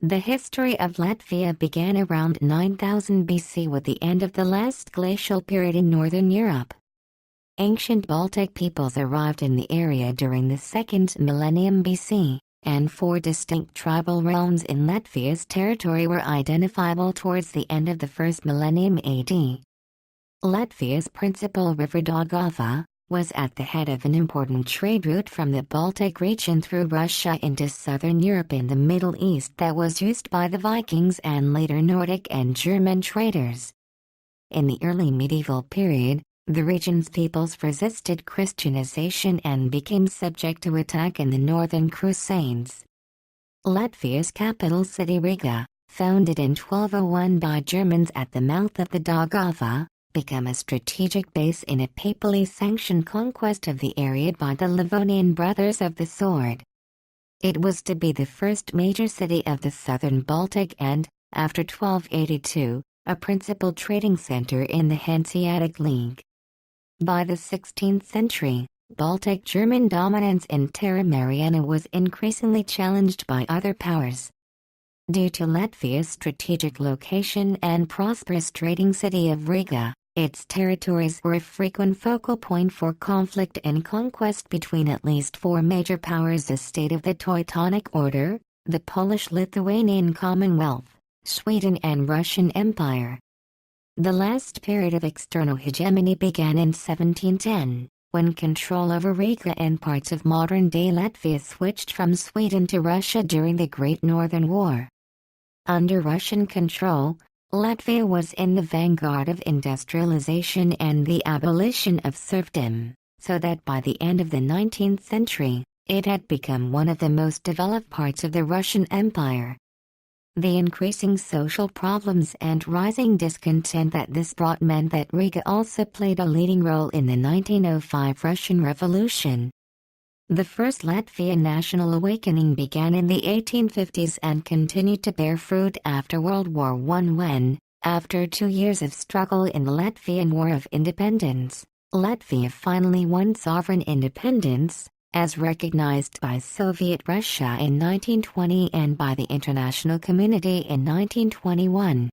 The history of Latvia began around 9000 BC with the end of the last glacial period in northern Europe. Ancient Baltic peoples arrived in the area during the second millennium BC, and 4 distinct tribal realms in Latvia's territory were identifiable towards the end of the first millennium AD. Latvia's principal river Daugava was at the head of an important trade route from the Baltic region through Russia into southern Europe in the Middle East that was used by the Vikings and later Nordic and German traders. In the early medieval period, the region's peoples resisted Christianization and became subject to attack in the Northern Crusades. Latvia's capital city Riga, founded in 1201 by Germans at the mouth of the Daugava, became a strategic base in a papally sanctioned conquest of the area by the Livonian Brothers of the Sword. It was to be the first major city of the southern Baltic and, after 1282, a principal trading center in the Hanseatic League. By the 16th century, Baltic German dominance in Terra Mariana was increasingly challenged by other powers. Due to Latvia's strategic location and prosperous trading city of Riga, its territories were a frequent focal point for conflict and conquest between at least 4 major powers: the state of the Teutonic Order, the Polish-Lithuanian Commonwealth, Sweden and Russian Empire. The last period of external hegemony began in 1710, when control over Riga and parts of modern-day Latvia switched from Sweden to Russia during the Great Northern War. Under Russian control, Latvia was in the vanguard of industrialization and the abolition of serfdom, so that by the end of the 19th century, it had become one of the most developed parts of the Russian Empire. The increasing social problems and rising discontent that this brought meant that Riga also played a leading role in the 1905 Russian Revolution. The first Latvian national awakening began in the 1850s and continued to bear fruit after World War I when, after 2 years of struggle in the Latvian War of Independence, Latvia finally won sovereign independence, as recognized by Soviet Russia in 1920 and by the international community in 1921.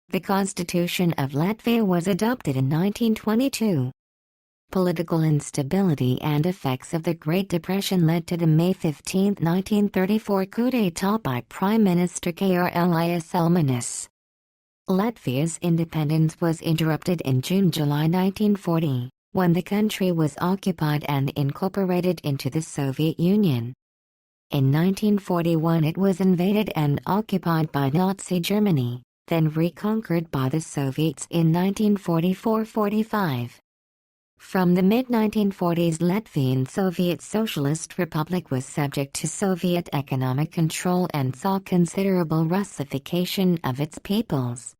The Constitution of Latvia was adopted in 1922. Political instability and effects of the Great Depression led to the May 15, 1934 coup d'état by Prime Minister Karlis Ulmanis. Latvia's independence was interrupted in June-July 1940, when the country was occupied and incorporated into the Soviet Union. In 1941 it was invaded and occupied by Nazi Germany, then reconquered by the Soviets in 1944–45. From the mid-1940s, Latvian Soviet Socialist Republic was subject to Soviet economic control and saw considerable Russification of its peoples.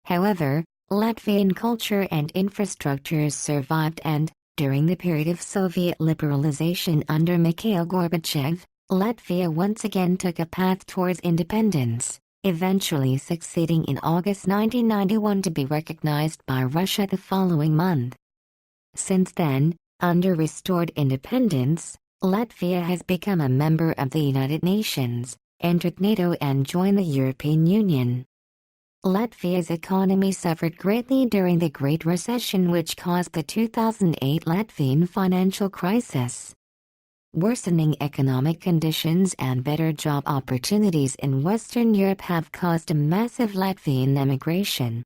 However, Latvian culture and infrastructures survived and, during the period of Soviet liberalization under Mikhail Gorbachev, Latvia once again took a path towards independence, eventually succeeding in August 1991 to be recognized by Russia the following month. Since then, under restored independence, Latvia has become a member of the United Nations, entered NATO and joined the European Union. Latvia's economy suffered greatly during the Great Recession, which caused the 2008 Latvian financial crisis. Worsening economic conditions and better job opportunities in Western Europe have caused a massive Latvian emigration.